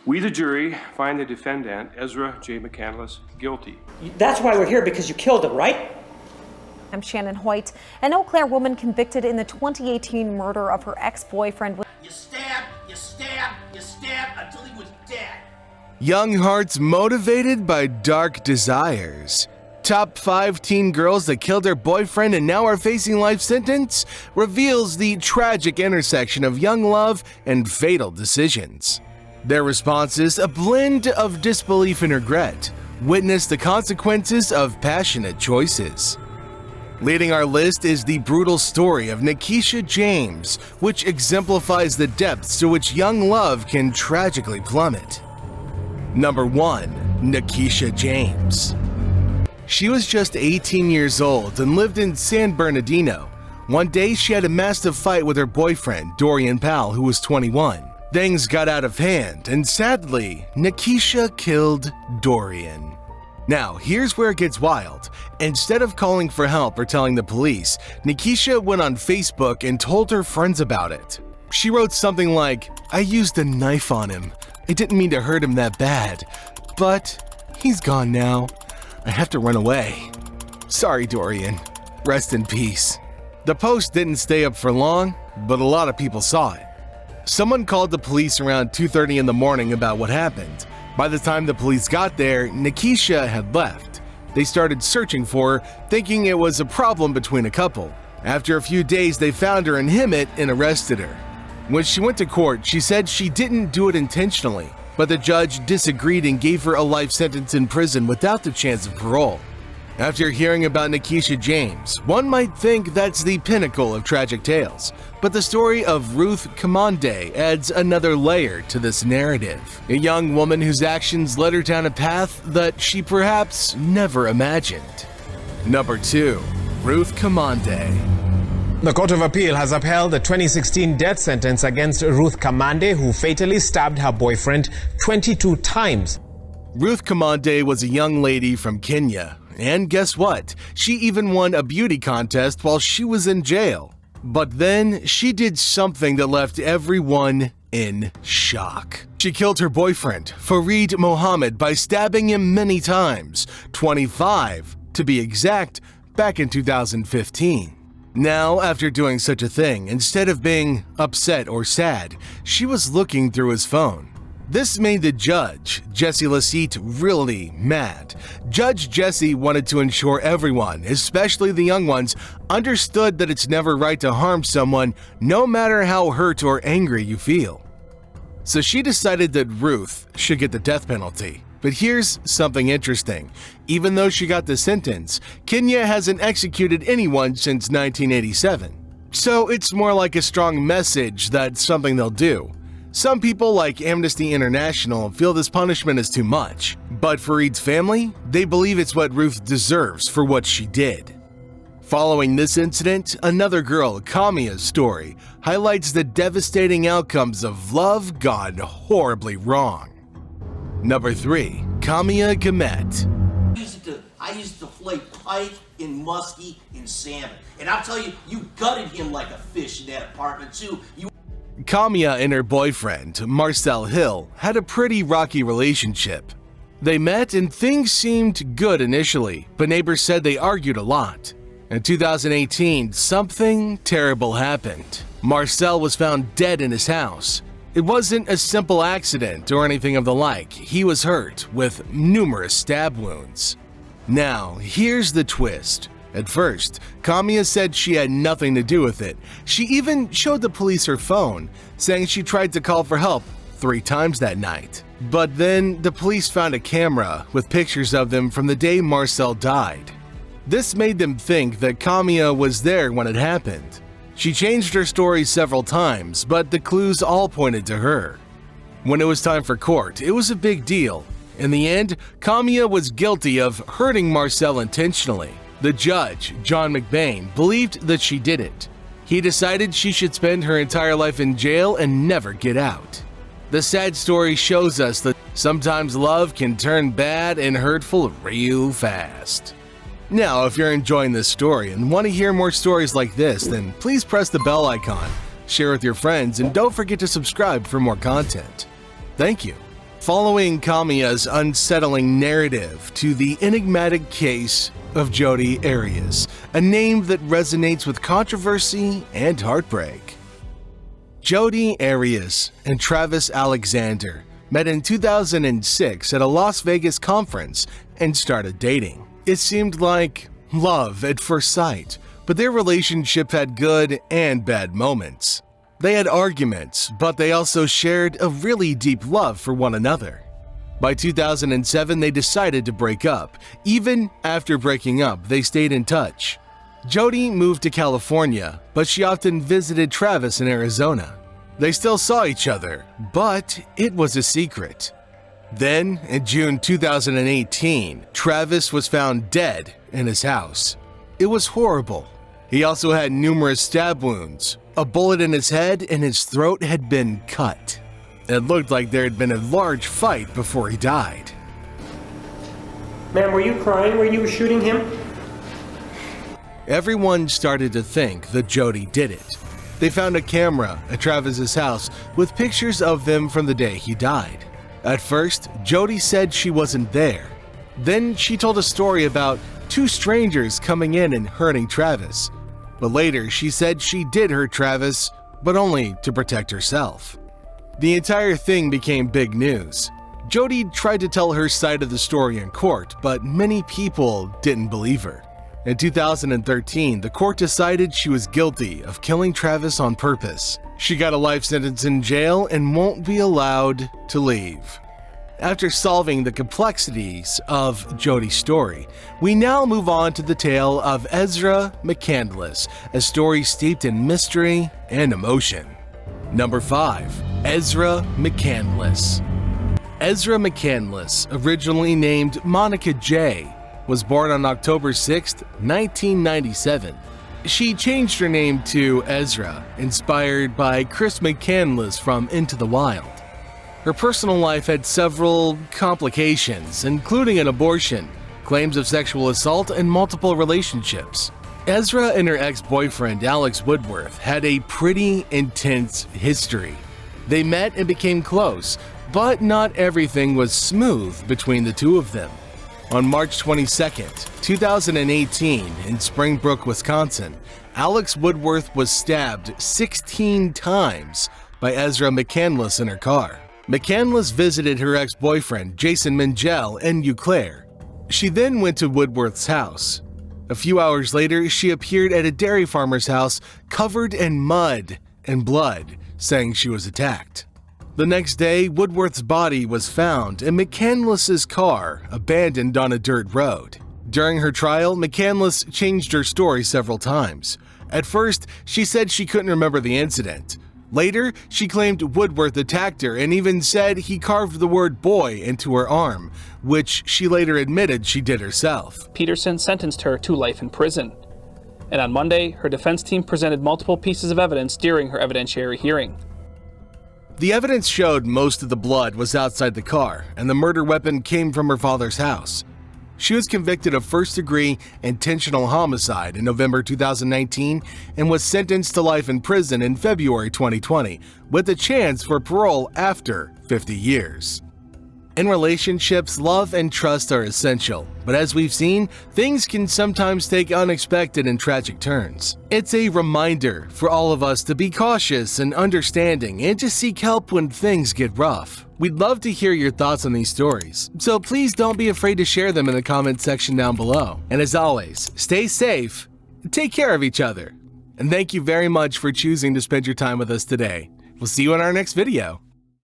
We, the jury, find the defendant, Ezra J. McCandless, guilty. That's why we're here, because you killed him, right? I'm Shannon Hoyt, an Eau Claire woman convicted in the 2018 murder of her ex-boyfriend. You stabbed until he was dead. Young hearts motivated by dark desires. Top 5 teen girls that killed their boyfriend and now are facing life sentence reveals the tragic intersection of young love and fatal decisions. Their responses, a blend of disbelief and regret, witness the consequences of passionate choices. Leading our list is the brutal story of Nakisha James, which exemplifies the depths to which young love can tragically plummet. Number 1. Nakisha James. She was just 18 years old and lived in San Bernardino. One day she had a massive fight with her boyfriend, Dorian Powell, who was 21. Things got out of hand, and sadly, Nakisha killed Dorian. Now, here's where it gets wild. Instead of calling for help or telling the police, Nakisha went on Facebook and told her friends about it. She wrote something like, "I used a knife on him. I didn't mean to hurt him that bad, but he's gone now. I have to run away. Sorry, Dorian. Rest in peace." The post didn't stay up for long, but a lot of people saw it. Someone called the police around 2:30 in the morning about what happened. By the time the police got there, Nakisha had left. They started searching for her, thinking it was a problem between a couple. After a few days, they found her in Hemet and arrested her. When she went to court, she said she didn't do it intentionally, but the judge disagreed and gave her a life sentence in prison without the chance of parole. After hearing about Nakisha James, one might think that's the pinnacle of tragic tales, but the story of Ruth Commande adds another layer to this narrative. A young woman whose actions led her down a path that she perhaps never imagined. Number 2. Ruth Commande. The Court of Appeal has upheld the 2016 death sentence against Ruth Commande, who fatally stabbed her boyfriend 22 times. Ruth Commande was a young lady from Kenya. And guess what? She even won a beauty contest while she was in jail. But then she did something that left everyone in shock. She killed her boyfriend, Fareed Mohammed, by stabbing him many times, 25 to be exact, back in 2015. Now, after doing such a thing, instead of being upset or sad, she was looking through his phone. This made the judge, Jesse Lassite, really mad. Judge Jesse wanted to ensure everyone, especially the young ones, understood that it's never right to harm someone, no matter how hurt or angry you feel. So she decided that Ruth should get the death penalty. But here's something interesting. Even though she got the sentence, Kenya hasn't executed anyone since 1987. So it's more like a strong message that something they'll do. Some people, like Amnesty International, feel this punishment is too much. But Fareed's family, they believe it's what Ruth deserves for what she did. Following this incident, another girl, Kamia's story, highlights the devastating outcomes of love gone horribly wrong. Number 3. Kamia Gamet. I used to flay pike and muskie and salmon. And I'll tell you, you gutted him like a fish in that apartment too. Kamia and her boyfriend, Marcel Hill, had a pretty rocky relationship. They met and things seemed good initially, but neighbors said they argued a lot. In 2018, something terrible happened. Marcel was found dead in his house. It wasn't a simple accident or anything of the like. He was hurt with numerous stab wounds. Now, here's the twist. At first, Kamia said she had nothing to do with it. She even showed the police her phone, saying she tried to call for help 3 times that night. But then the police found a camera with pictures of them from the day Marcel died. This made them think that Kamia was there when it happened. She changed her story several times, but the clues all pointed to her. When it was time for court, it was a big deal. In the end, Kamia was guilty of hurting Marcel intentionally. The judge, John McBain, believed that she did it. He decided she should spend her entire life in jail and never get out. The sad story shows us that sometimes love can turn bad and hurtful real fast. Now, if you're enjoying this story and want to hear more stories like this, then please press the bell icon, share with your friends, and don't forget to subscribe for more content. Thank you. following Kamiya's unsettling narrative to the enigmatic case of Jodi Arias, a name that resonates with controversy and heartbreak. Jodi Arias and Travis Alexander met in 2006 at a Las Vegas conference and started dating. It seemed like love at first sight, but their relationship had good and bad moments. They had arguments, but they also shared a really deep love for one another. By 2007, they decided to break up. Even after breaking up, they stayed in touch. Jodi moved to California, but she often visited Travis in Arizona. They still saw each other, but it was a secret. Then, in June 2018, Travis was found dead in his house. It was horrible. He also had numerous stab wounds. A bullet in his head and his throat had been cut. It looked like there had been a large fight before he died. Ma'am, were you crying when you were shooting him? Everyone started to think that Jodi did it. They found a camera at Travis's house with pictures of them from the day he died. At first, Jodi said she wasn't there. Then she told a story about two strangers coming in and hurting Travis. But later, she said she did hurt Travis, but only to protect herself. The entire thing became big news. Jodi tried to tell her side of the story in court, but many people didn't believe her. In 2013, the court decided she was guilty of killing Travis on purpose. She got a life sentence in jail and won't be allowed to leave. After solving the complexities of Jodi's story, we now move on to the tale of Ezra McCandless, a story steeped in mystery and emotion. Number 5. Ezra McCandless. Ezra McCandless, originally named Monica J., was born on October 6, 1997. She changed her name to Ezra, inspired by Chris McCandless from Into the Wild. Her personal life had several complications, including an abortion, claims of sexual assault, and multiple relationships. Ezra and her ex-boyfriend Alex Woodworth had a pretty intense history. They met and became close, but not everything was smooth between the two of them. On March 22, 2018, in Springbrook, Wisconsin, Alex Woodworth was stabbed 16 times by Ezra McCandless in her car. McCandless visited her ex-boyfriend, Jason Mengel, in Eau Claire. She then went to Woodworth's house. A few hours later, she appeared at a dairy farmer's house covered in mud and blood, saying she was attacked. The next day, Woodworth's body was found in McCandless's car, abandoned on a dirt road. During her trial, McCandless changed her story several times. At first, she said she couldn't remember the incident. Later, she claimed Woodworth attacked her and even said he carved the word boy into her arm, which she later admitted she did herself. Peterson sentenced her to life in prison. And on Monday, her defense team presented multiple pieces of evidence during her evidentiary hearing. The evidence showed most of the blood was outside the car, and the murder weapon came from her father's house. She was convicted of first-degree intentional homicide in November 2019 and was sentenced to life in prison in February 2020, with a chance for parole after 50 years. In relationships, love and trust are essential, but as we've seen, things can sometimes take unexpected and tragic turns. It's a reminder for all of us to be cautious and understanding and to seek help when things get rough. We'd love to hear your thoughts on these stories, so please don't be afraid to share them in the comment section down below. And as always, stay safe, take care of each other, and thank you very much for choosing to spend your time with us today. We'll see you in our next video.